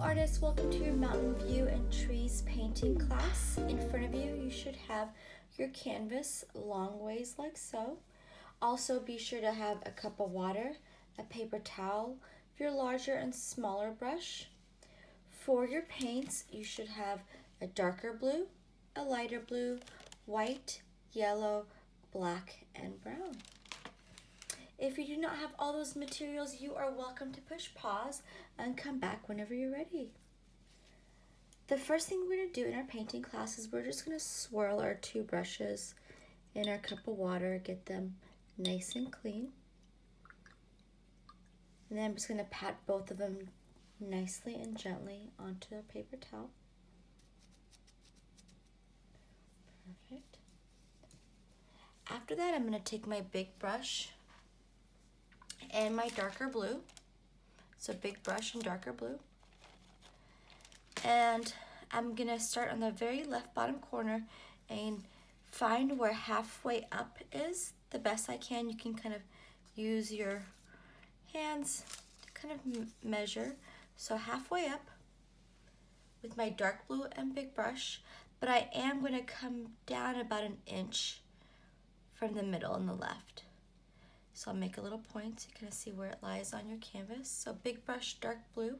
artists, welcome to your Mountain View and Trees painting class. In front of you, you should have your canvas long ways like so. Also be sure to have a cup of water, a paper towel, your larger and smaller brush. For your paints, you should have a darker blue, a lighter blue, white, yellow, black, and brown. If you do not have all those materials, you are welcome to push pause and come back whenever you're ready. The first thing we're going to do in our painting class is we're just going to swirl our two brushes in our cup of water, get them nice and clean. And then I'm just going to pat both of them nicely and gently onto a paper towel. Perfect. After that, I'm going to take my big brush and my darker blue, so big brush and darker blue, and I'm gonna start on the very left bottom corner and find where halfway up is the best I can. You can kind of use your hands to kind of measure. So halfway up with my dark blue and big brush, but I am going to come down about an inch from the middle on the left. So I'll make a little point so you kind of see where it lies on your canvas. So big brush, dark blue.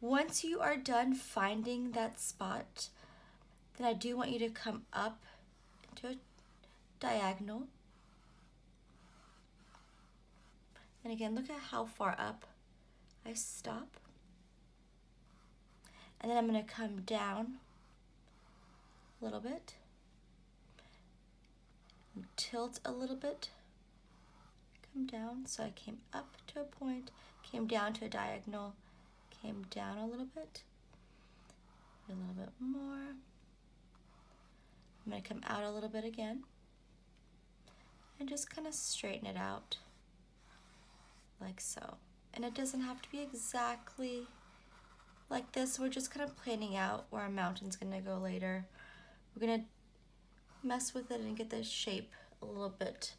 Once you are done finding that spot, then I do want you to come up into a diagonal. And again, look at how far up I stop. And then I'm going to come down a little bit, tilt a little bit, come down. So I came up to a point, came down to a diagonal, came down a little bit, a little bit more. I'm going to come out a little bit again and just kind of straighten it out like so. And it doesn't have to be exactly like this. We're just kind of planning out where our mountain's going to go later. We're going to mess with it and get the shape a little bit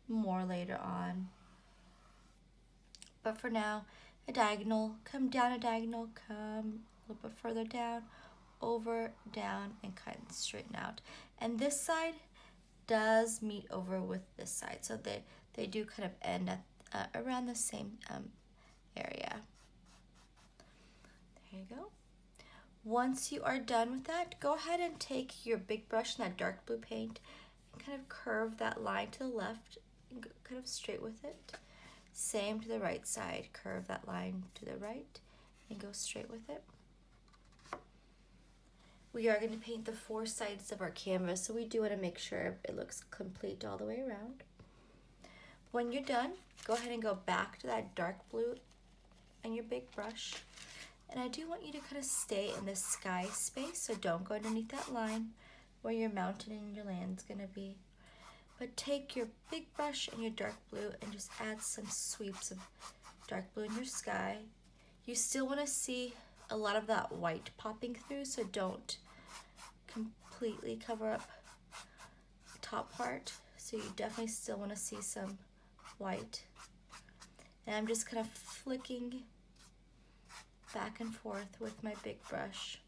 more later on. But for now, a diagonal, come down a diagonal, come a little bit further down, over, down, and kind of straighten out. And this side does meet over with this side, so they do kind of end at around the same area. There you go. Once you are done with that, go ahead and take your big brush and that dark blue paint and kind of curve that line to the left and go kind of straight with it. Same to the right side, curve that line to the right and go straight with it. We are going to paint the four sides of our canvas, so we do want to make sure it looks complete all the way around. When you're done, go ahead and go back to that dark blue and your big brush. And I do want you to kind of stay in the sky space, so don't go underneath that line where your mountain and your land's going to be. But take your big brush and your dark blue and just add some sweeps of dark blue in your sky. You still want to see a lot of that white popping through, so don't completely cover up the top part. So you definitely still want to see some white. And I'm just kind of flicking back and forth with my big brush.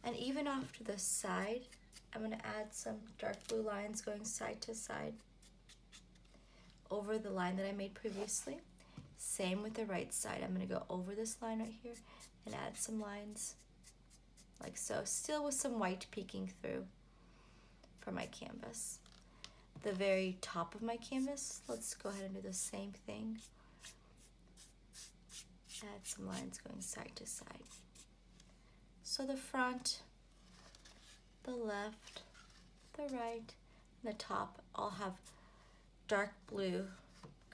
And even off to the side, I'm going to add some dark blue lines going side to side over the line that I made previously. Same with the right side. I'm going to go over this line right here and add some lines like so, still with some white peeking through for my canvas. The very top of my canvas, let's go ahead and do the same thing. Add some lines going side to side. So the front, the left, the right, and the top all have dark blue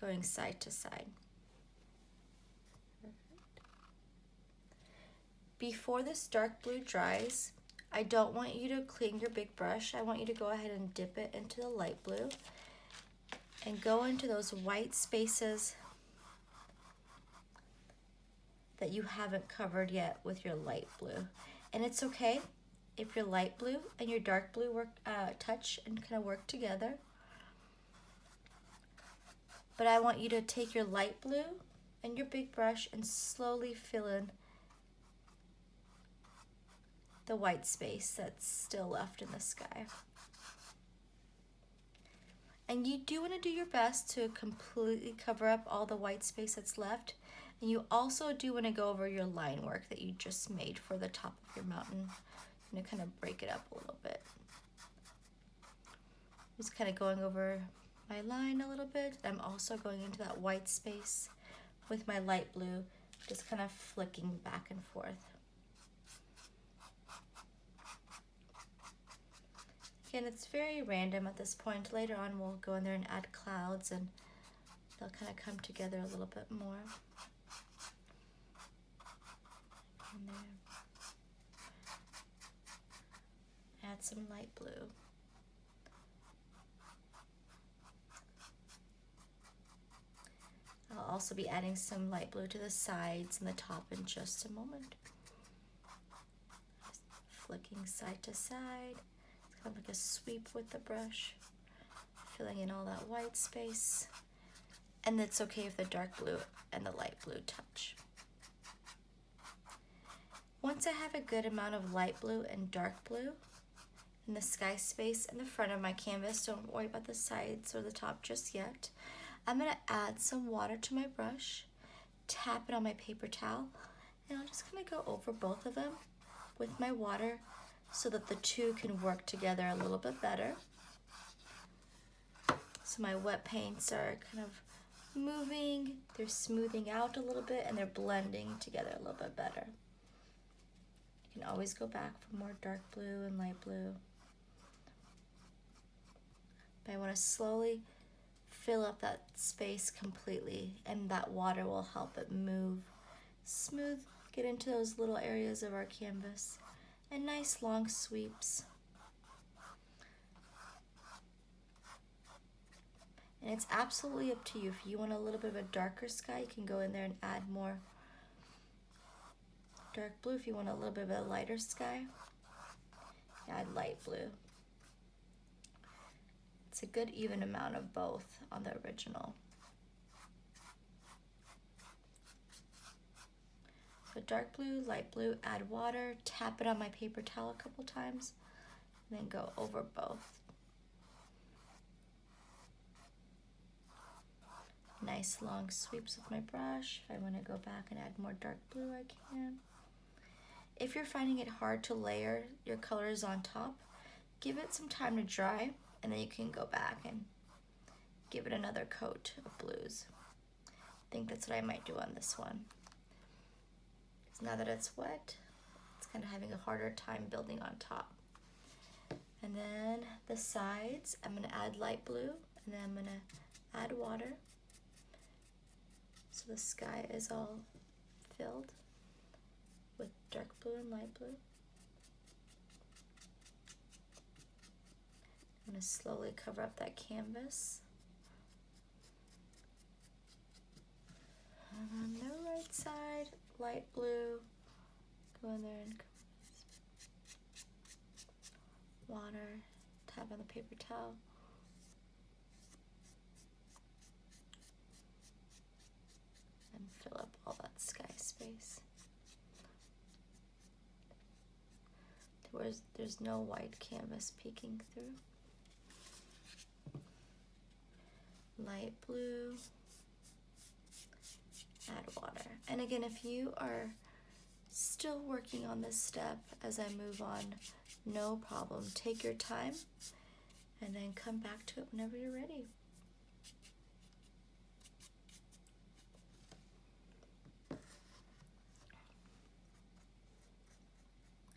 going side to side. Perfect. Before this dark blue dries, I don't want you to clean your big brush. I want you to go ahead and dip it into the light blue and go into those white spaces that you haven't covered yet with your light blue. And it's okay if your light blue and your dark blue touch and kind of work together. But I want you to take your light blue and your big brush and slowly fill in the white space that's still left in the sky. And you do want to do your best to completely cover up all the white space that's left. And you also do want to go over your line work that you just made for the top of your mountain. And kind of break it up a little bit. Just kind of going over my line a little bit. I'm also going into that white space with my light blue, just kind of flicking back and forth. Again, it's very random at this point. Later on, we'll go in there and add clouds, and they'll kind of come together a little bit more. And there. Add some light blue. I'll also be adding some light blue to the sides and the top in just a moment. Just flicking side to side. It's kind of like a sweep with the brush, filling in all that white space. And it's okay if the dark blue and the light blue touch. Once I have a good amount of light blue and dark blue in the sky space in the front of my canvas, don't worry about the sides or the top just yet. I'm going to add some water to my brush, tap it on my paper towel, and I'll just kind of go over both of them with my water so that the two can work together a little bit better. So my wet paints are kind of moving, they're smoothing out a little bit, and they're blending together a little bit better. You can always go back for more dark blue and light blue. But I want to slowly fill up that space completely, and that water will help it move smooth, get into those little areas of our canvas, and nice long sweeps. And it's absolutely up to you. If you want a little bit of a darker sky, you can go in there and add more dark blue. If you want a little bit of a lighter sky, add light blue. It's a good even amount of both on the original. So dark blue, light blue, add water, tap it on my paper towel a couple times, and then go over both. Nice long sweeps with my brush. If I want to go back and add more dark blue, I can. If you're finding it hard to layer your colors on top, give it some time to dry, and then you can go back and give it another coat of blues. I think that's what I might do on this one. Because now that it's wet, it's kind of having a harder time building on top. And then the sides, I'm going to add light blue, and then I'm going to add water. So the sky is all filled with dark blue and light blue. I'm going to slowly cover up that canvas. And on the right side, light blue. Go in there and cover this. Water, tap on the paper towel. And fill up all that sky space. There's no white canvas peeking through. Light blue, add water. And again, if you are still working on this step as I move on, no problem. Take your time and then come back to it whenever you're ready.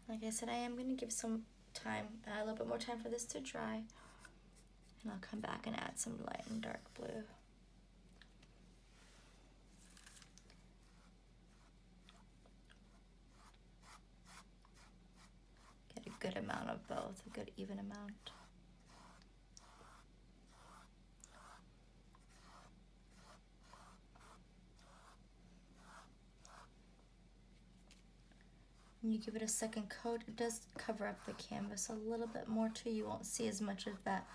Like I said, I am going to give some time, a little bit more time for this to dry. And I'll come back and add some light and dark blue. Get a good amount of both, a good even amount. When you give it a second coat, it does cover up the canvas a little bit more too. You won't see as much of that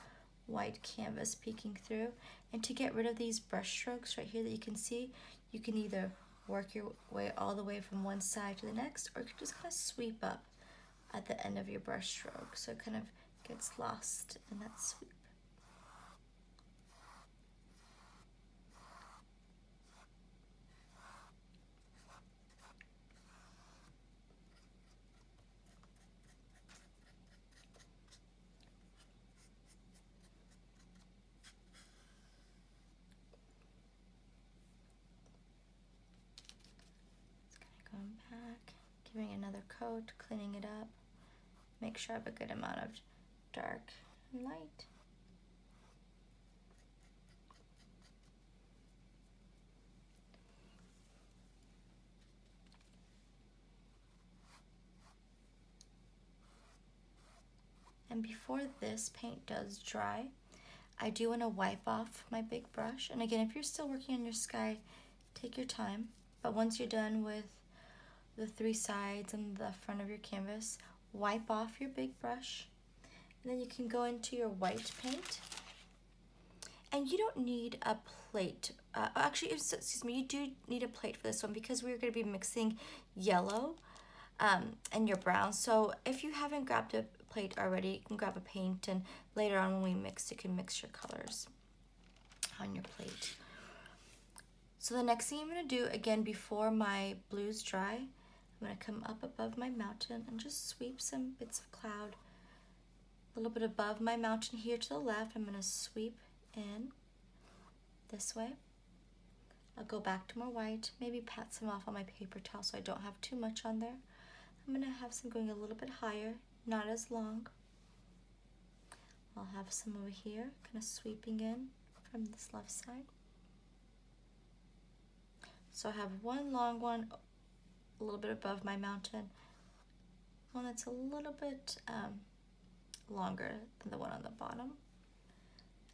white canvas peeking through. And to get rid of these brush strokes right here that you can see, You can either work your way all the way from one side to the next, or you can just kind of sweep up at the end of your brush stroke, so it kind of gets lost in that sweep. Going back, giving another coat, cleaning it up. Make sure I have a good amount of dark and light. And before this paint does dry, I do want to wipe off my big brush. And again, if you're still working on your sky, take your time. But once you're done with the 3 sides and the front of your canvas, wipe off your big brush. And then you can go into your white paint. And you don't need a plate. Actually, excuse me, you do need a plate for this one because we're going to be mixing yellow and your brown. So if you haven't grabbed a plate already, you can grab a paint, and later on when we mix, you can mix your colors on your plate. So the next thing I'm going to do, again, before my blues dry, I'm going to come up above my mountain and just sweep some bits of cloud a little bit above my mountain here to the left. I'm going to sweep in this way. I'll go back to more white, maybe pat some off on my paper towel so I don't have too much on there. I'm going to have some going a little bit higher, not as long. I'll have some over here, kind of sweeping in from this left side. So I have one long one a little bit above my mountain, one that's a little bit longer than the one on the bottom.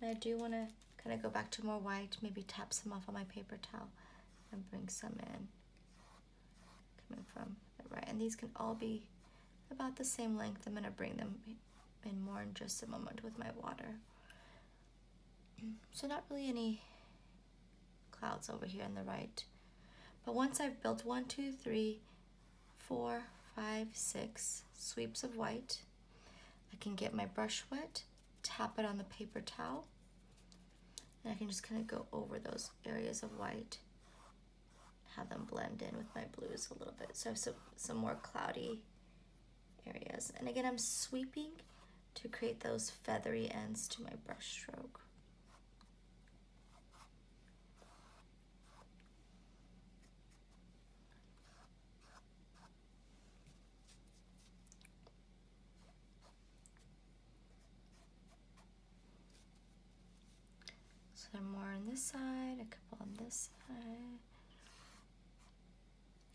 And I do want to kind of go back to more white, maybe tap some off on my paper towel and bring some in, coming from the right. And these can all be about the same length. I'm going to bring them in more in just a moment with my water. So not really any clouds over here on the right. But once I've built 1, 2, 3, 4, 5, 6 sweeps of white, I can get my brush wet, tap it on the paper towel, and I can just kind of go over those areas of white, have them blend in with my blues a little bit. So I have some more cloudy areas. And again, I'm sweeping to create those feathery ends to my brush stroke. So there are more on this side, a couple on this side.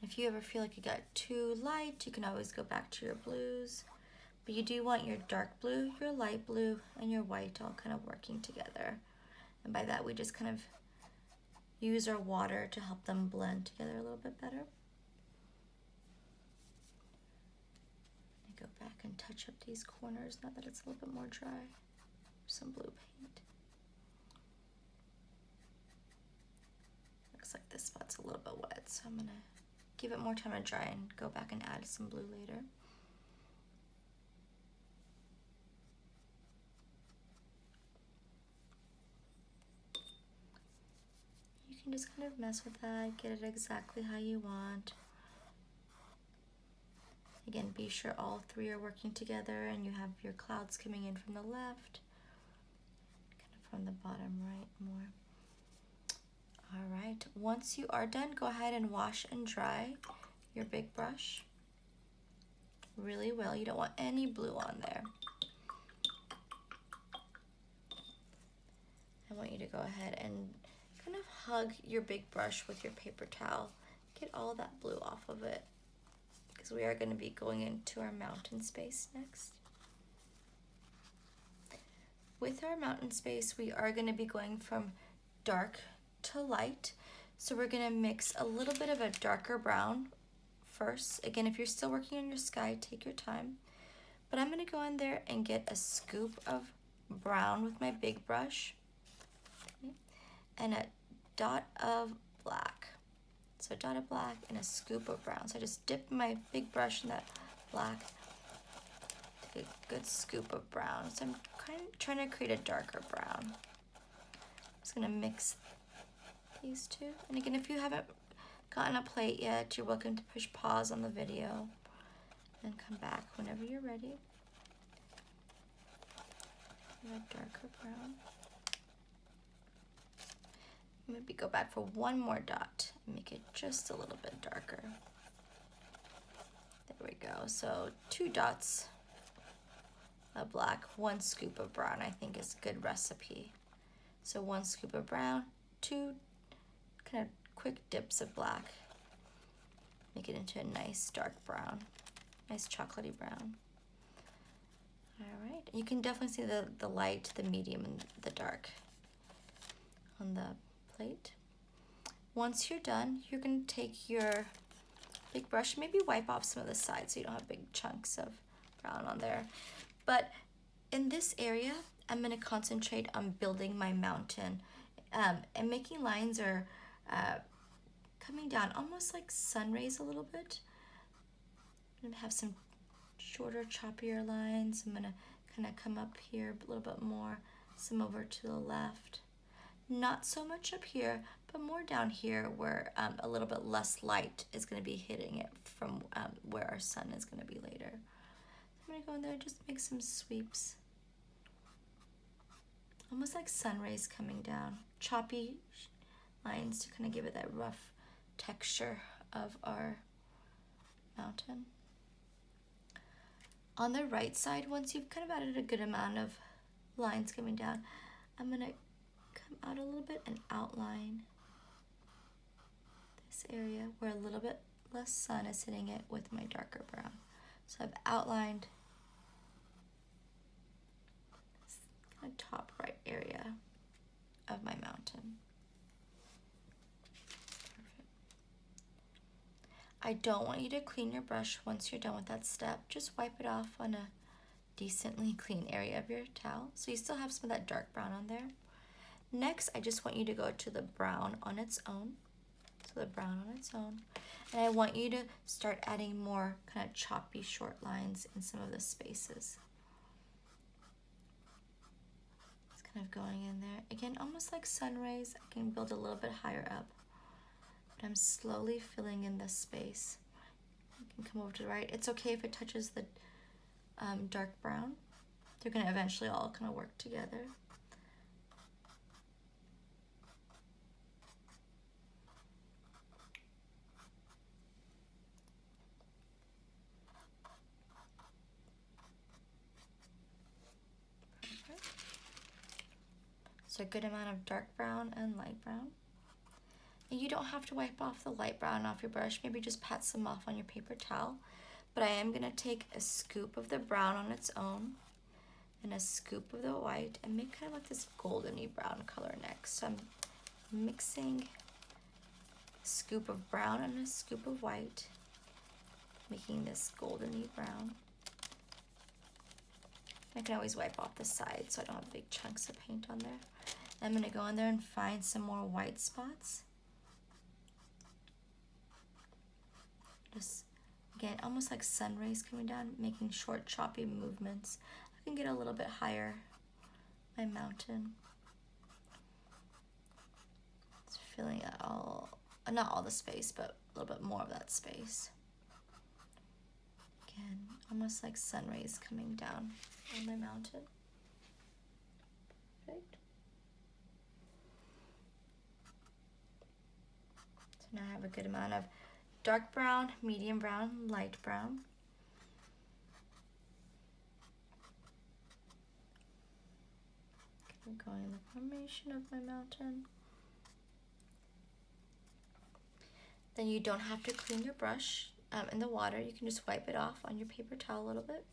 If you ever feel like you got too light, you can always go back to your blues. But you do want your dark blue, your light blue, and your white all kind of working together. And by that, we just kind of use our water to help them blend together a little bit better. I go back and touch up these corners now that it's a little bit more dry. Some blue paint. Looks like this spot's a little bit wet, so I'm gonna give it more time to dry and go back and add some blue later. You can just kind of mess with that, get it exactly how you want. Again, be sure all 3 are working together and you have your clouds coming in from the left, kind of from the bottom right more. All right, once you are done, go ahead and wash and dry your big brush really well. You don't want any blue on there. I want you to go ahead and kind of hug your big brush with your paper towel. Get all that blue off of it, because we are going to be going into our mountain space next. With our mountain space, we are going to be going from dark to light. So we're going to mix a little bit of a darker brown first. Again, if you're still working on your sky, take your time. But I'm going to go in there and get a scoop of brown with my big brush, okay, and a dot of black. So a dot of black and a scoop of brown. So I just dip my big brush in that black, take a good scoop of brown. So I'm kind of trying to create a darker brown. I'm just gonna mix these two. And again, if you haven't gotten a plate yet, you're welcome to push pause on the video and come back whenever you're ready. A darker brown. Maybe go back for one more dot and make it just a little bit darker. There we go. So 2 dots of black, 1 scoop of brown, I think is a good recipe. So 1 scoop of brown, 2 kind of quick dips of black. Make it into a nice dark brown, nice chocolatey brown. All right, you can definitely see the light, the medium, and the dark on the plate. Once you're done, you're gonna take your big brush, maybe wipe off some of the sides so you don't have big chunks of brown on there. But in this area, I'm gonna concentrate on building my mountain and making lines or coming down almost like sun rays a little bit. I'm gonna have some shorter, choppier lines. I'm gonna kind of come up here a little bit more, some over to the left. Not so much up here, but more down here where a little bit less light is gonna be hitting it from where our sun is gonna be later. I'm gonna go in there and just make some sweeps. Almost like sun rays coming down. Choppy lines to kind of give it that rough texture of our mountain. On the right side, once you've kind of added a good amount of lines coming down, I'm gonna come out a little bit and outline this area where a little bit less sun is hitting it with my darker brown. So I've outlined this kind of top right area of my mountain. I don't want you to clean your brush once you're done with that step. Just wipe it off on a decently clean area of your towel. So you still have some of that dark brown on there. Next, I just want you to go to the brown on its own. So the brown on its own. And I want you to start adding more kind of choppy short lines in some of the spaces. It's kind of going in there. Again, almost like sun rays. I can build a little bit higher up. I'm slowly filling in this space. You can come over to the right. It's okay if it touches the dark brown. They're going to eventually all kind of work together. Perfect. So a good amount of dark brown and light brown. And you don't have to wipe off the light brown off your brush. Maybe just pat some off on your paper towel. But I am gonna take a scoop of the brown on its own and a scoop of the white and make kind of like this goldeny brown color next. So I'm mixing a scoop of brown and a scoop of white, making this goldeny brown. I can always wipe off the sides so I don't have big chunks of paint on there. I'm gonna go in there and find some more white spots. Just, again, almost like sun rays coming down, making short, choppy movements. I can get a little bit higher, my mountain. It's filling it all, not all the space, but a little bit more of that space. Again, almost like sun rays coming down on my mountain. Perfect. So now I have a good amount of dark brown, medium brown, light brown. I'm going in the formation of my mountain. Then you don't have to clean your brush in the water. You can just wipe it off on your paper towel a little bit.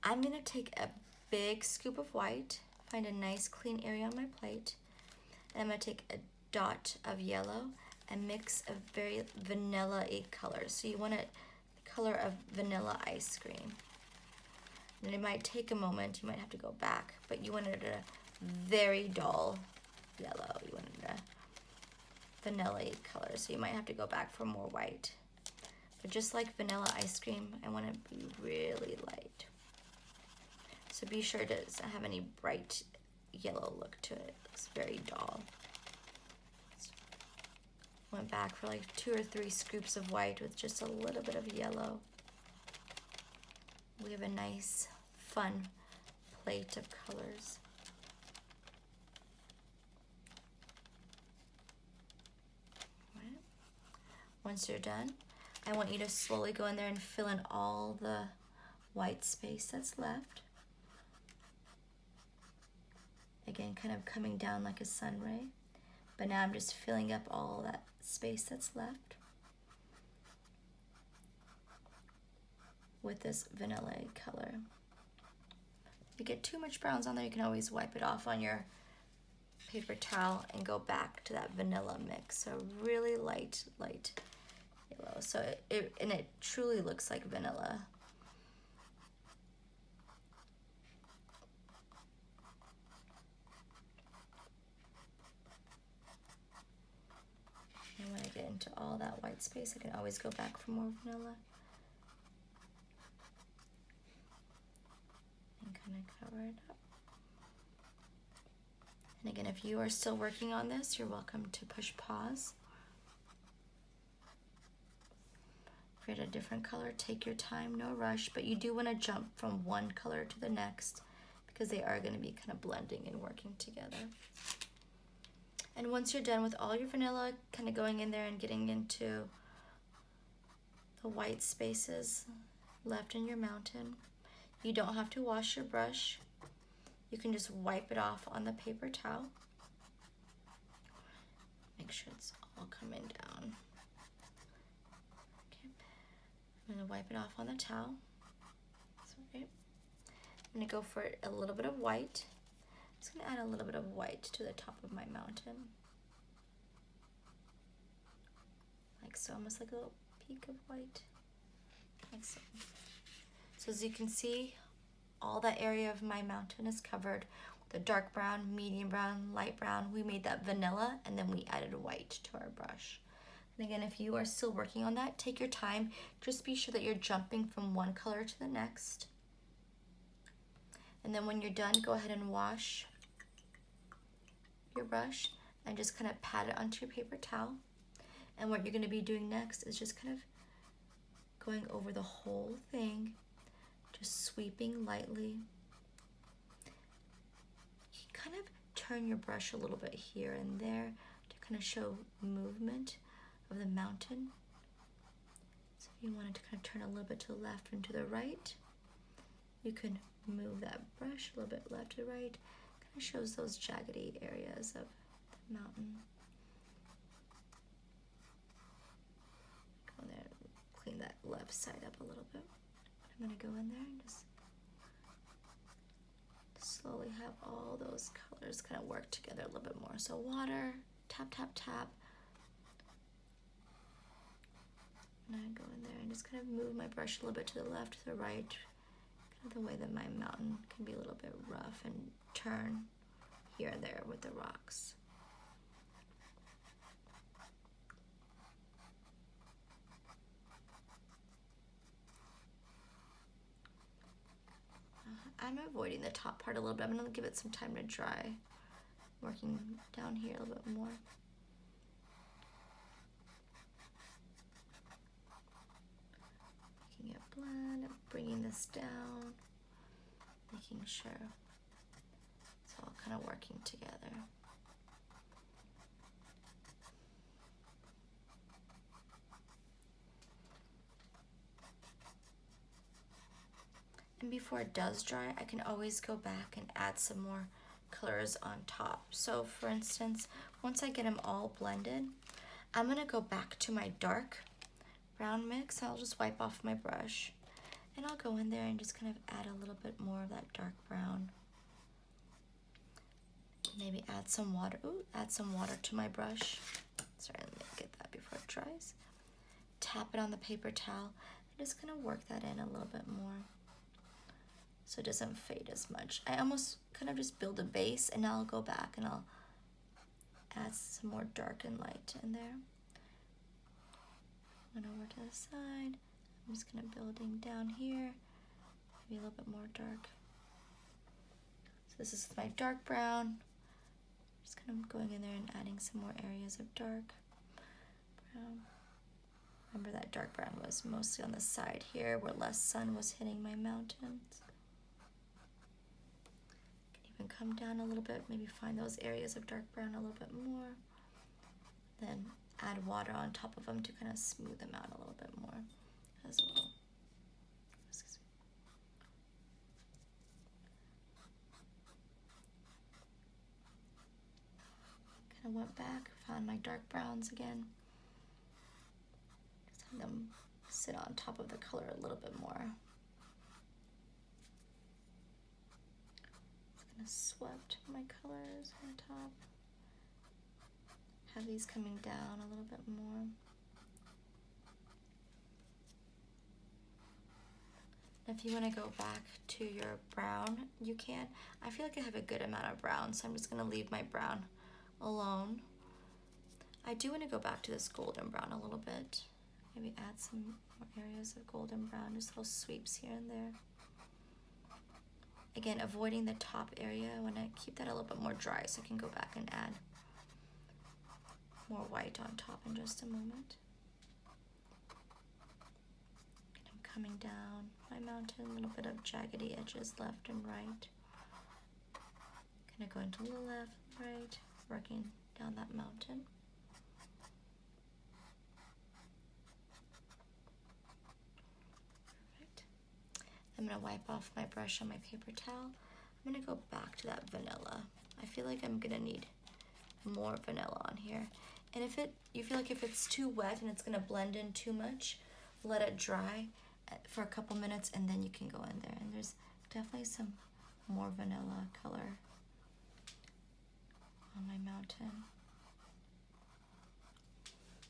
I'm gonna take a big scoop of white, find a nice clean area on my plate, and I'm gonna take a dot of yellow and mix a very vanilla-y color. So you want it the color of vanilla ice cream. And it might take a moment, you might have to go back, but you want it a very dull yellow. You want it a vanilla color, so you might have to go back for more white. But just like vanilla ice cream, I want to be really light. So be sure to not have any bright yellow look to it. It looks very dull. Went back for like 2 or 3 scoops of white with just a little bit of yellow. We have a nice, fun plate of colors. Right. Once you're done, I want you to slowly go in there and fill in all the white space that's left. Again, kind of coming down like a sun ray. But now I'm just filling up all that space that's left with this vanilla color. If you get too much browns on there, you can always wipe it off on your paper towel and go back to that vanilla mix. So really light yellow. So it truly looks like vanilla. And when I get into all that white space, I can always go back for more vanilla. And kind of cover it up. And again, if you are still working on this, you're welcome to push pause. If you're at a different color, take your time, no rush, but you do want to jump from one color to the next because they are going to be kind of blending and working together. And once you're done with all your vanilla, kind of going in there and getting into the white spaces left in your mountain, you don't have to wash your brush. You can just wipe it off on the paper towel. Make sure it's all coming down. Okay. I'm going to wipe it off on the towel. Sorry. I'm going to go for a little bit of white. I'm just going to add a little bit of white to the top of my mountain. Like so, almost like a little peak of white. Like so. So as you can see, all that area of my mountain is covered with a dark brown, medium brown, light brown. We made that vanilla and then we added white to our brush. And again, if you are still working on that, take your time. Just be sure that you're jumping from one color to the next. And then when you're done, go ahead and wash your brush and just kind of pat it onto your paper towel. And what you're going to be doing next is just kind of going over the whole thing, just sweeping lightly. You kind of turn your brush a little bit here and there to kind of show movement of the mountain. So if you wanted to kind of turn a little bit to the left and to the right, you can move that brush a little bit left to right. Kind of shows those jaggedy areas of the mountain. Go in there and clean that left side up a little bit. I'm going to go in there and just slowly have all those colors kind of work together a little bit more. So water, tap, tap, tap. And I go in there and just kind of move my brush a little bit to the left, to the right, kind of the way that my mountain can be a little bit rough and turn here and there with the rocks. I'm avoiding the top part a little bit. I'm going to give it some time to dry. Working down here a little bit more. Making it blend, bringing this down, making sure it's all kind of working together. And before it does dry, I can always go back and add some more colors on top. So for instance, once I get them all blended, I'm going to go back to my dark brown mix. I'll just wipe off my brush and I'll go in there and just kind of add a little bit more of that dark brown. Maybe add some water. Ooh, add some water to my brush. Sorry, let me get that before it dries. Tap it on the paper towel and just kind of work that in a little bit more, so it doesn't fade as much. I almost kind of just build a base, and now I'll go back and I'll add some more dark and light in there. Went over to the side. I'm just gonna building down here, maybe a little bit more dark. So this is my dark brown. Just kind of going in there and adding some more areas of dark brown. Remember that dark brown was mostly on the side here where less sun was hitting my mountains. Can even come down a little bit, maybe find those areas of dark brown a little bit more. Then add water on top of them to kind of smooth them out a little bit more as well. Kind of went back, found my dark browns again. Just had them sit on top of the color a little bit more. Just gonna swept my colors on top. Have these coming down a little bit more. If you want to go back to your brown, you can. I feel like I have a good amount of brown, so I'm just going to leave my brown alone. I do want to go back to this golden brown a little bit. Maybe add some more areas of golden brown, just little sweeps here and there. Again, avoiding the top area. I want to keep that a little bit more dry so I can go back and add more white on top in just a moment. Coming down my mountain, a little bit of jaggedy edges left and right. Kind of going to the left, right, working down that mountain. Perfect. I'm going to wipe off my brush on my paper towel. I'm going to go back to that vanilla. I feel like I'm going to need more vanilla on here. And if you feel like if it's too wet and it's going to blend in too much, let it dry for a couple minutes and then you can go in there. And there's definitely some more vanilla color on my mountain.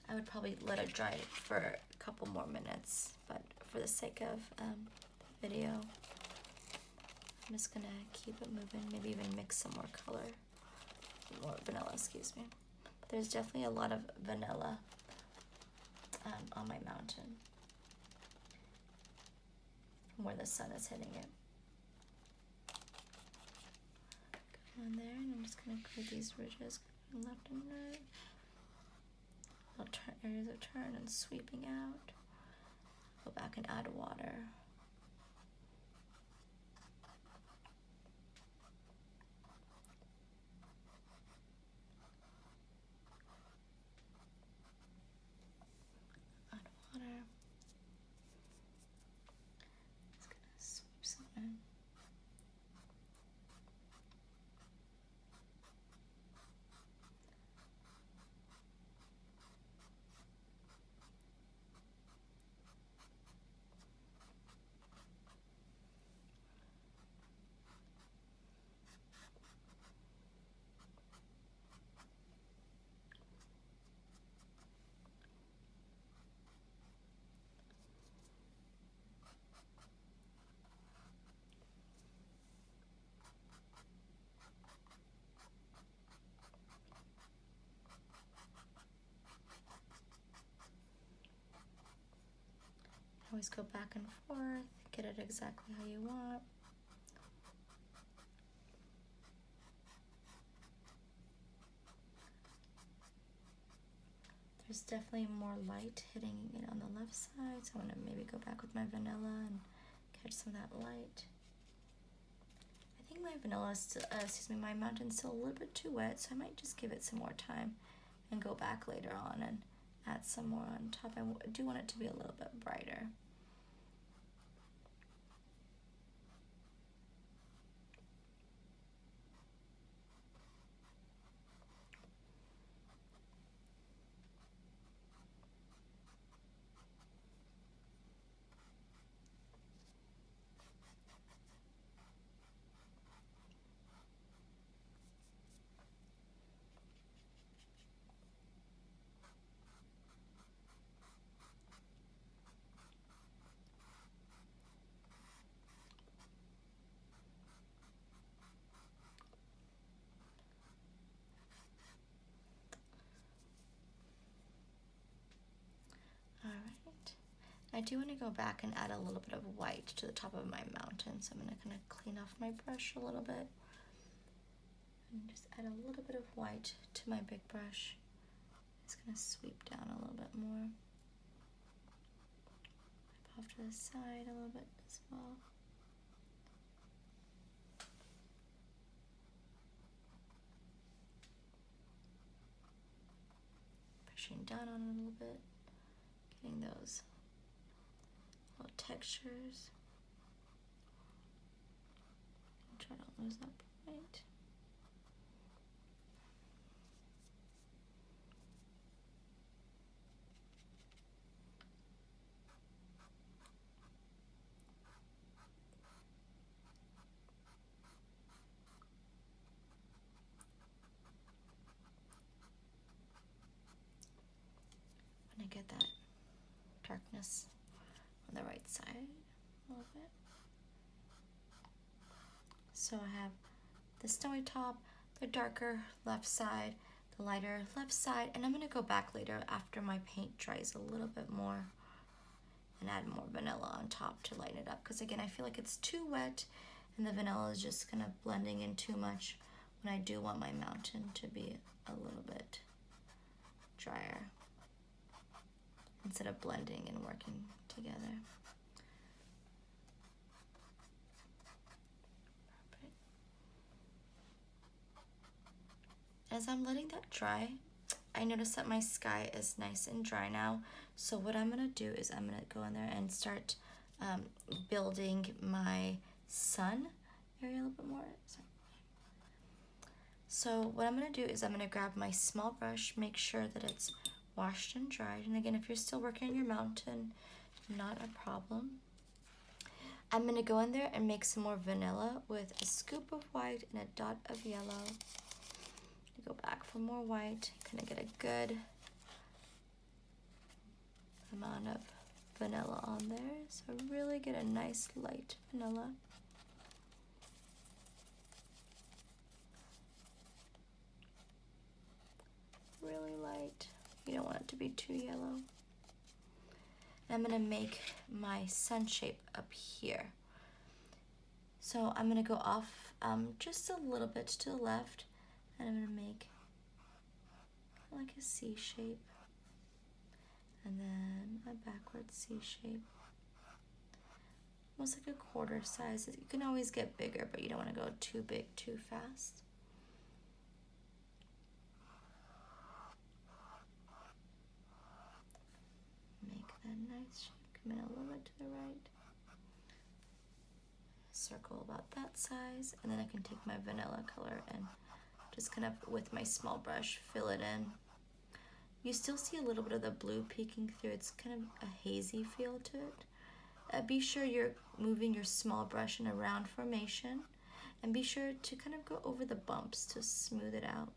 I would probably let it dry for a couple more minutes, but for the sake of the video, I'm just gonna keep it moving, maybe even mix some more color, more vanilla, excuse me. But there's definitely a lot of vanilla on my mountain where the sun is hitting it. Go in there, and I'm just going to create these ridges left and right. Little areas of turn and sweeping out. Go back and add water. Add water. Just going to sweep some in. Always go back and forth, get it exactly how you want. There's definitely more light hitting it on the left side, so I want to maybe go back with my vanilla and catch some of that light. I think my vanilla, my mountain's still a little bit too wet, so I might just give it some more time and go back later on and add some more on top. I do want it to be a little bit brighter. I do want to go back and add a little bit of white to the top of my mountain, so I'm going to kind of clean off my brush a little bit and just add a little bit of white to my big brush. It's going to sweep down a little bit more. Wipe off to the side a little bit as well. Pushing down on it a little bit, getting those little textures. Try not lose that point. When I get that darkness on the right side a little bit. So I have the snowy top, the darker left side, the lighter left side, and I'm going to go back later after my paint dries a little bit more and add more vanilla on top to lighten it up, because again I feel like it's too wet and the vanilla is just kind of blending in too much when I do want my mountain to be a little bit drier instead of blending and working together. Perfect. As I'm letting that dry, I notice that my sky is nice and dry now. So what I'm gonna do is I'm gonna go in there and start building my sun area a little bit more. Sorry. So what I'm gonna do is I'm gonna grab my small brush, make sure that it's washed and dried. And again, if you're still working on your mountain, not a problem. I'm gonna go in there and make some more vanilla with a scoop of white and a dot of yellow. Go back for more white, kind of get a good amount of vanilla on there. So really get a nice light vanilla. Really light. You don't want it to be too yellow. I'm gonna make my sun shape up here. So I'm gonna go off just a little bit to the left, and I'm gonna make like a C shape, and then a backward C shape, almost like a quarter size. You can always get bigger, but you don't want to go too big too fast. Make that nice shape, come in a little bit to the right, circle about that size, and then I can take my vanilla color and just kind of with my small brush fill it in. You still see a little bit of the blue peeking through. It's kind of a hazy feel to it. Be sure you're moving your small brush in a round formation, and be sure to kind of go over the bumps to smooth it out.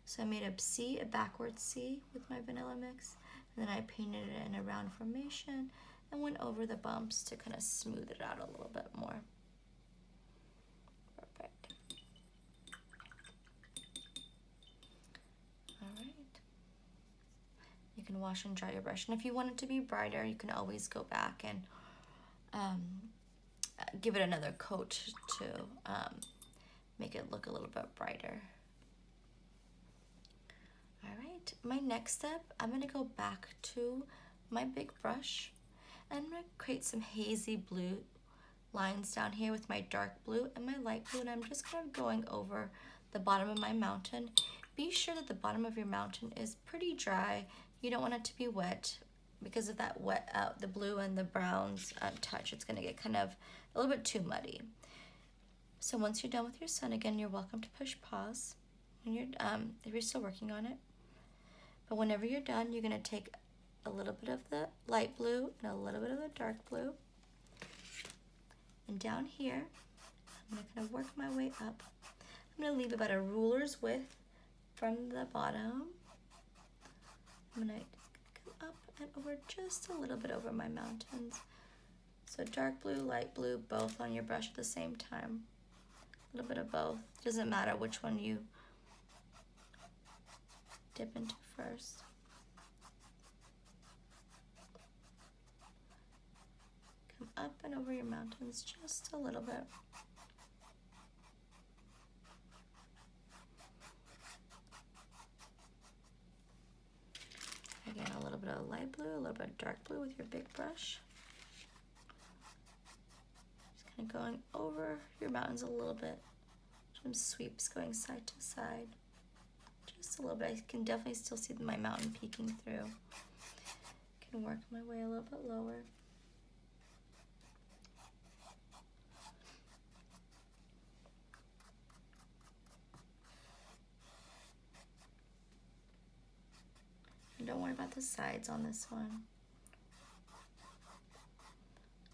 So I made a C, a backward C with my vanilla mix, and then I painted it in a round formation and went over the bumps to kind of smooth it out a little bit more. Perfect. All right. You can wash and dry your brush, and if you want it to be brighter, you can always go back and give it another coat to make it look a little bit brighter. All right, my next step, I'm gonna go back to my big brush, and I'm gonna create some hazy blue lines down here with my dark blue and my light blue, and I'm just kind of going over the bottom of my mountain. Be sure that the bottom of your mountain is pretty dry. You don't want it to be wet, because of that wet, the blue and the browns touch, it's gonna get kind of a little bit too muddy. So once you're done with your sun, again, you're welcome to push pause when you're, if you're still working on it. But whenever you're done, you're gonna take a little bit of the light blue and a little bit of the dark blue. And down here, I'm gonna kind of work my way up. I'm gonna leave about a ruler's width from the bottom. I'm gonna come up and over just a little bit over my mountains. So dark blue, light blue, both on your brush at the same time. A little bit of both. Doesn't matter which one you dip into first. up and over your mountains just a little bit. Again, a little bit of light blue, a little bit of dark blue with your big brush. Just kind of going over your mountains a little bit. Some sweeps going side to side. Just a little bit. I can definitely still see my mountain peeking through. Can work my way a little bit lower. And don't worry about the sides on this one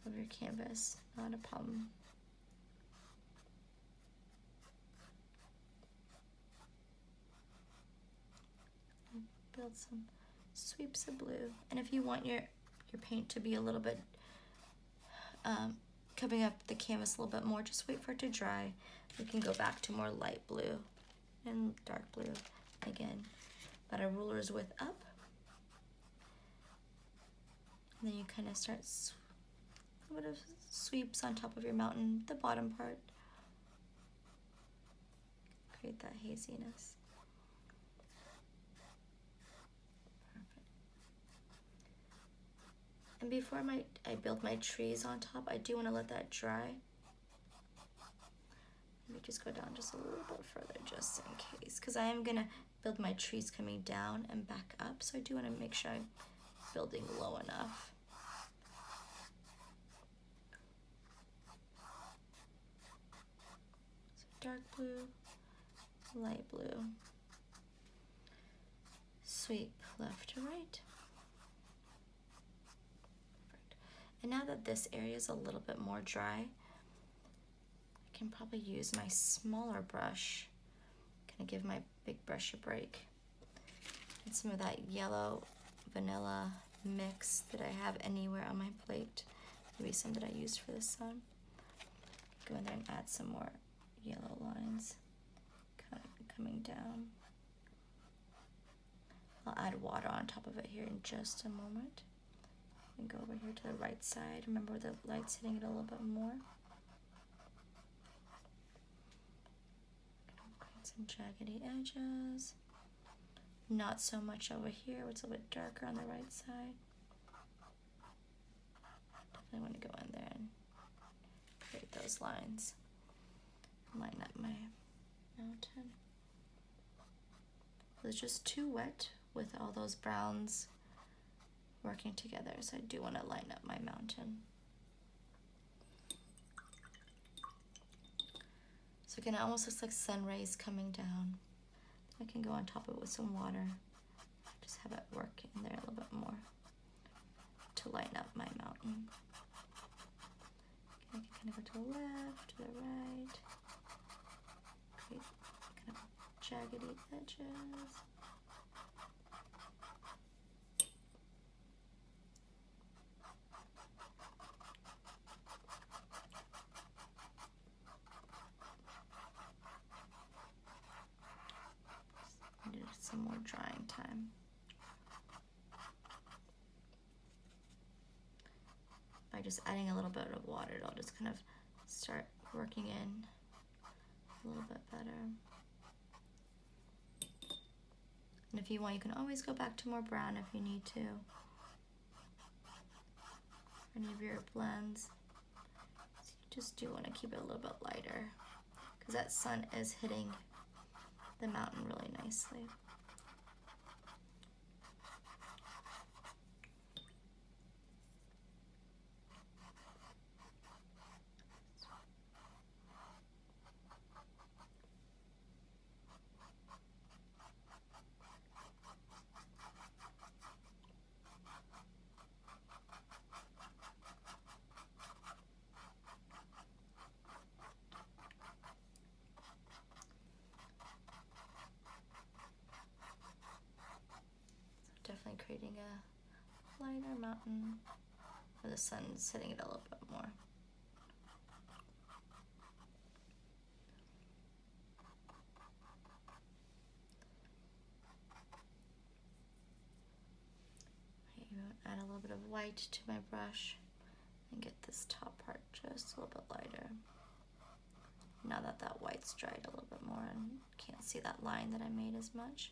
of your canvas, not a problem. Build some sweeps of blue. And if you want your paint to be a little bit coming up the canvas a little bit more, just wait for it to dry. We can go back to more light blue and dark blue. Again, about a ruler's width up. And then you kind of start a little bit of sweeps on top of your mountain, the bottom part. Create that haziness. And before I build my trees on top, I do want to let that dry. Let me just go down just a little bit further just in case, because I am going to build my trees coming down and back up, so I do want to make sure I'm building low enough. So dark blue, light blue, sweep left to right. And now that this area is a little bit more dry, I can probably use my smaller brush. Kind of give my big brush a break. And some of that yellow vanilla mix that I have anywhere on my plate. Maybe some that I used for the sun. Go in there and add some more yellow lines coming down. I'll add water on top of it here in just a moment. And go over here to the right side. Remember the light's hitting it a little bit more. Create some jaggedy edges. Not so much over here, it's a little bit darker on the right side. Definitely want to go in there and create those lines. Line up my mountain. It's just too wet with all those browns working together, so I do want to line up my mountain. So again, it almost looks like sun rays coming down. I can go on top of it with some water. Just have it work in there a little bit more to line up my mountain. Okay, I can kind of go to the left, to the right. Create kind of jaggedy edges. Some more drying time. By just adding a little bit of water, it'll just kind of start working in a little bit better. And if you want, you can always go back to more brown if you need to. Any of your blends. So you just do want to keep it a little bit lighter because that sun is hitting the mountain really nicely. Definitely creating a lighter mountain where the sun's hitting it a little bit more. Add a little bit of white to my brush And get this top part just a little bit lighter. Now that that white's dried a little bit more and can't see that line that I made as much.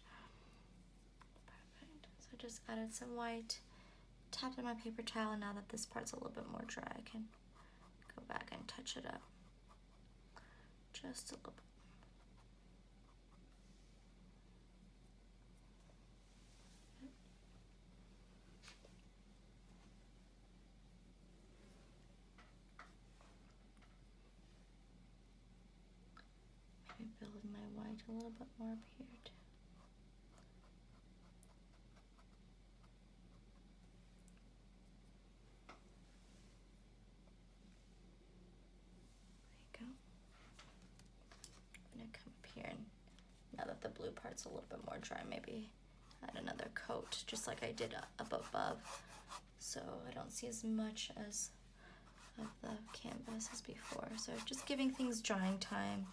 Perfect. So I just added some white, tapped in my paper towel, and now that this part's a little bit more dry, I can go back and touch it up just a little bit. Maybe build my white a little bit more up here too. There you go. I'm gonna come up here, and now that the blue part's a little bit more dry, maybe add another coat, just like I did up above, so I don't see as much as of the canvas as before. So just giving things drying time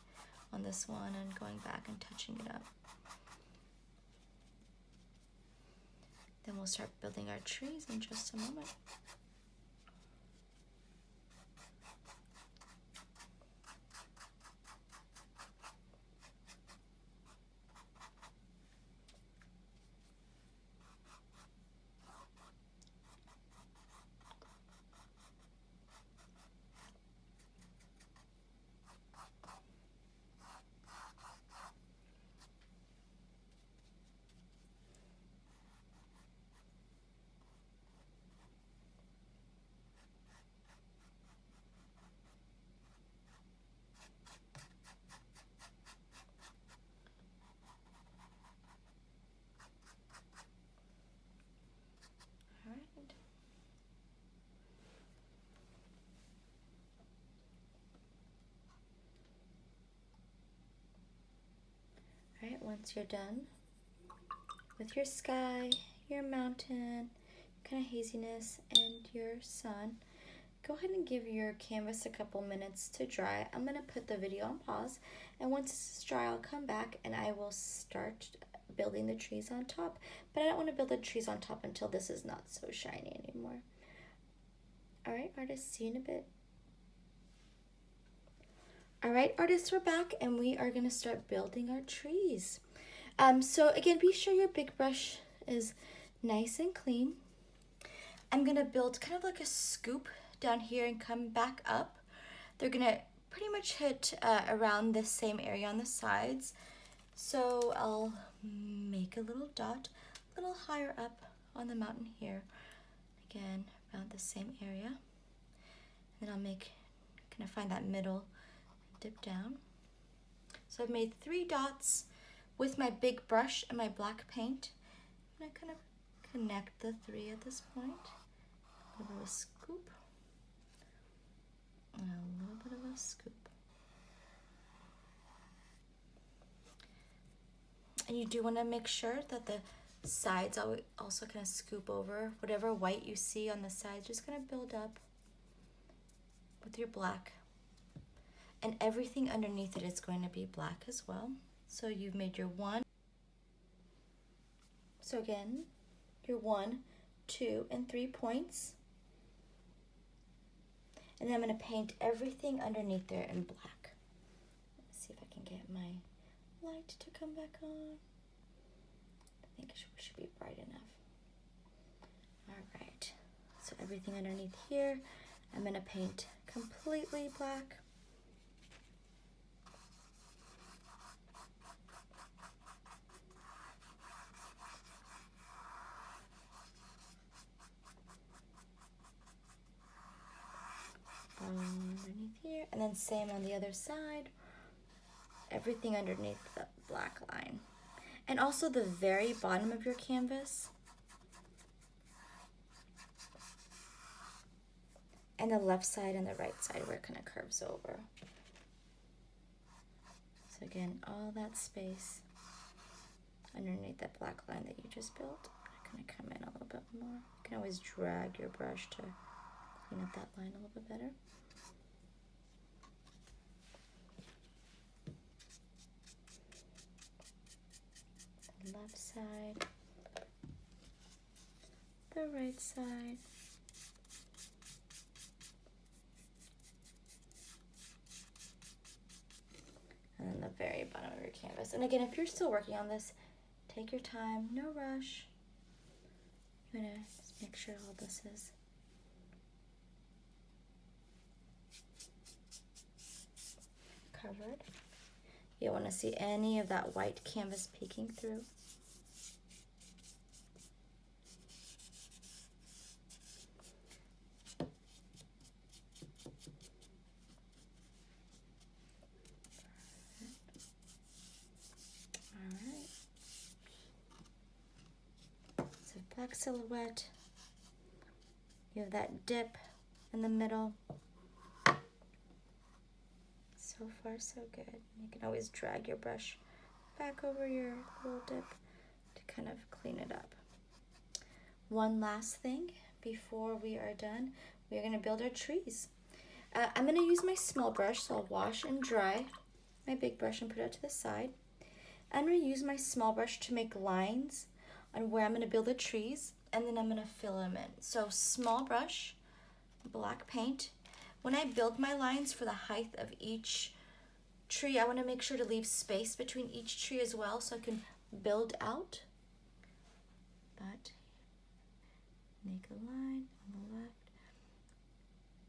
on this one and going back and touching it up. Then we'll start building our trees in just a moment. Alright, once you're done with your sky, your mountain, kind of haziness, and your sun, go ahead and give your canvas a couple minutes to dry. I'm going to put the video on pause, and once it's dry, I'll come back and I will start building the trees on top. But I don't want to build the trees on top until this is not so shiny anymore. Alright, artists, see you in a bit. Alright, artists, we're back and we are going to start building our trees. So again, be sure your big brush is nice and clean. I'm going to build kind of like a scoop down here and come back up. They're going to pretty much hit around the same area on the sides. So I'll make a little dot a little higher up on the mountain here. Again, around the same area. Then I'll kind of find that middle, dip down. So I've made 3 dots with my big brush and my black paint. I'm going to kind of connect the 3 at this point. A little bit of a scoop. And a little bit of a scoop. And you do want to make sure that the sides also kind of scoop over. Whatever white you see on the sides, just kind of build up with your black. And everything underneath it is going to be black as well. So you've made your 1. So again, your 1, 2, and 3 points. And then I'm going to paint everything underneath there in black. Let's see if I can get my light to come back on. I think it should be bright enough. All right. So everything underneath here, I'm going to paint completely black. Underneath here, and then same on the other side, everything underneath the black line, and also the very bottom of your canvas and the left side and the right side where it kind of curves over. So again, all that space underneath that black line that you just built, I'm going to come in a little bit more. You can always drag your brush to clean up that line a little bit better. The left side, the right side. and then the very bottom of your canvas. And again, if you're still working on this, take your time, no rush. I'm gonna just make sure all this is covered. You don't want to see any of that white canvas peeking through. Black silhouette. You have that dip in the middle. So far, so good. You can always drag your brush back over your little dip to kind of clean it up. One last thing before we are done, we're going to build our trees. I'm going to use my small brush, so I'll wash and dry my big brush and put it to the side. I'm going to use my small brush to make lines on where I'm going to build the trees, and then I'm going to fill them in. So small brush, black paint. When I build my lines for the height of each tree, I want to make sure to leave space between each tree as well so I can build out. But make a line on the left.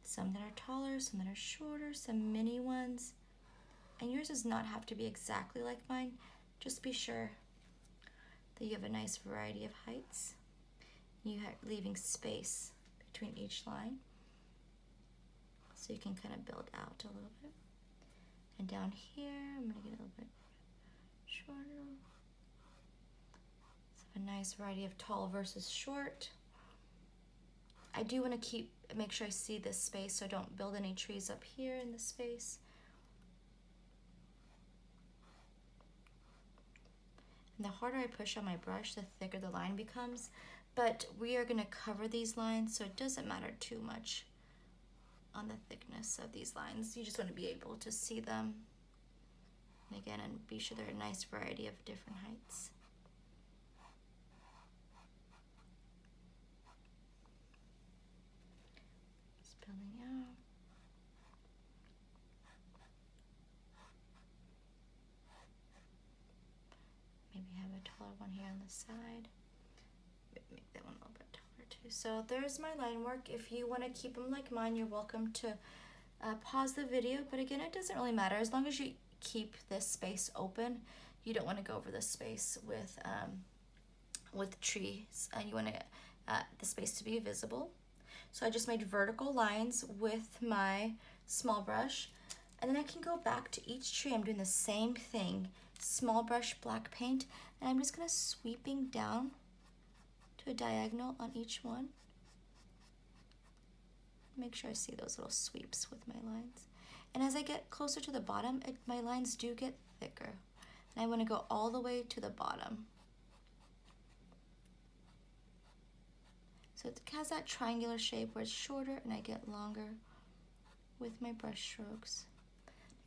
Some that are taller, some that are shorter, some mini ones. And yours does not have to be exactly like mine. Just be sure that you have a nice variety of heights. You are leaving space between each line so you can kind of build out a little bit. And down here, I'm going to get a little bit shorter. So a nice variety of tall versus short. I do want to make sure I see this space, so I don't build any trees up here in the space. And the harder I push on my brush, the thicker the line becomes. But we are going to cover these lines, so it doesn't matter too much on the thickness of these lines. You just want to be able to see them. And again, and be sure they're a nice variety of different heights. Just building out. Maybe have a taller one here on the side. Make that one a little bit taller too. So there's my line work. If you want to keep them like mine, you're welcome to pause the video. But again, it doesn't really matter. As long as you keep this space open, you don't want to go over this space with trees. You want the space to be visible. So I just made vertical lines with my small brush. And then I can go back to each tree. I'm doing the same thing. Small brush, black paint. And I'm just going to sweeping down to a diagonal on each one. Make sure I see those little sweeps with my lines. And as I get closer to the bottom, my lines do get thicker. And I want to go all the way to the bottom. So it has that triangular shape where it's shorter and I get longer with my brush strokes.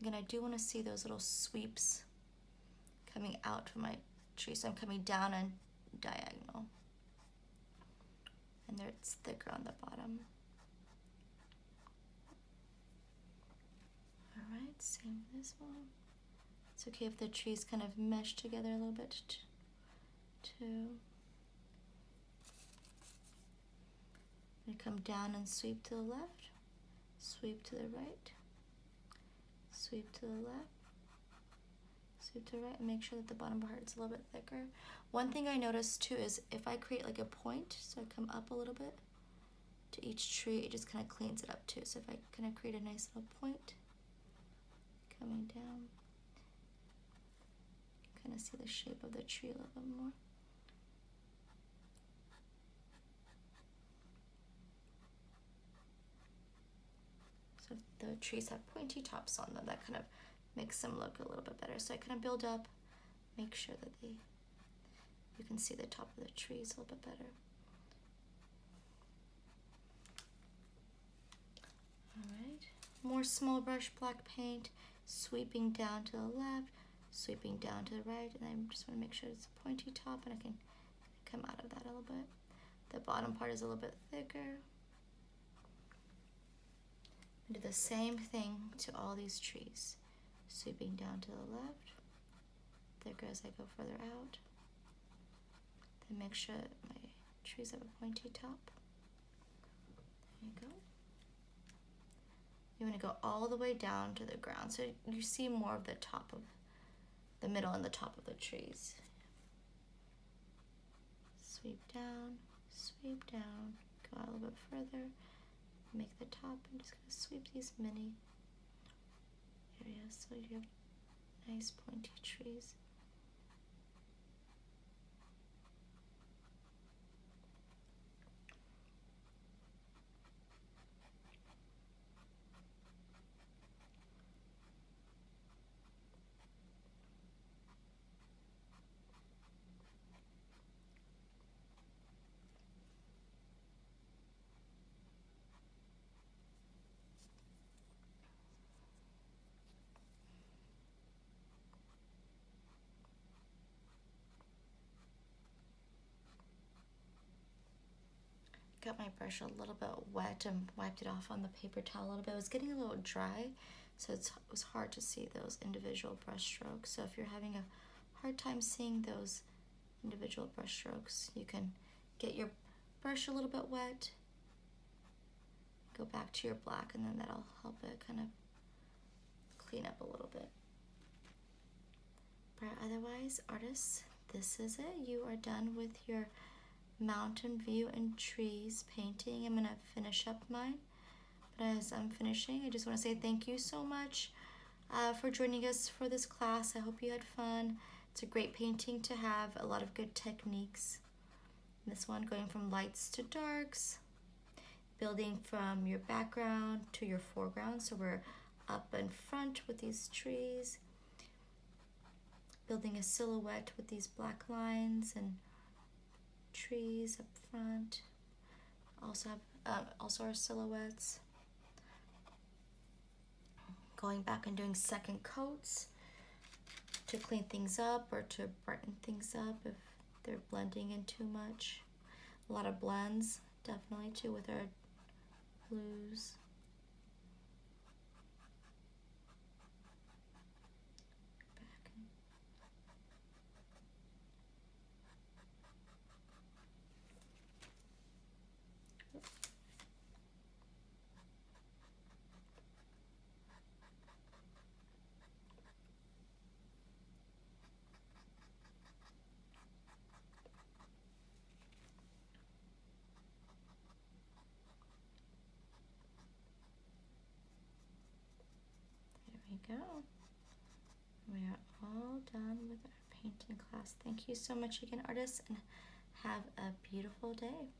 Again, I do want to see those little sweeps coming out from my tree. So I'm coming down and diagonal. And there it's thicker on the bottom. Alright, same with this one. It's okay if the trees kind of mesh together a little bit too. I'm going to come down and sweep to the left, sweep to the right, sweep to the left, sweep to the right, and make sure that the bottom part is a little bit thicker. One thing I noticed too is if I create like a point, so I come up a little bit to each tree, it just kind of cleans it up too. So if I kind of create a nice little point, coming down, you can kind of see the shape of the tree a little bit more. So the trees have pointy tops on them, that kind of makes them look a little bit better. So I kind of build up, make sure that you can see the top of the trees a little bit better. Alright, more small brush black paint, sweeping down to the left, sweeping down to the right, and I just want to make sure it's a pointy top and I can come out of that a little bit. The bottom part is a little bit thicker. I do the same thing to all these trees. Sweeping down to the left. There goes, I go further out. Then make sure my trees have a pointy top. There you go. You want to go all the way down to the ground so you see more of the top of the middle and the top of the trees. Sweep down, go out a little bit further, make the top. I'm just going to sweep these mini areas so you have nice pointy trees. Got my brush a little bit wet and wiped it off on the paper towel a little bit. It was getting a little dry, so it was hard to see those individual brush strokes. So if you're having a hard time seeing those individual brush strokes, you can get your brush a little bit wet, go back to your black, and then that'll help it kind of clean up a little bit. But otherwise, artists, this is it. You are done with your mountain view and trees painting. I'm gonna finish up mine, but as I'm finishing, I just want to say thank you so much for joining us for this class. I hope you had fun. It's a great painting to have, a lot of good techniques. This one going from lights to darks, building from your background to your foreground, so we're up in front with these trees, building a silhouette with these black lines and trees up front. Also have also our silhouettes. Going back and doing second coats to clean things up or to brighten things up if they're blending in too much. A lot of blends definitely too with our blues. Go. We are all done with our painting class. Thank you so much again, artists, and have a beautiful day.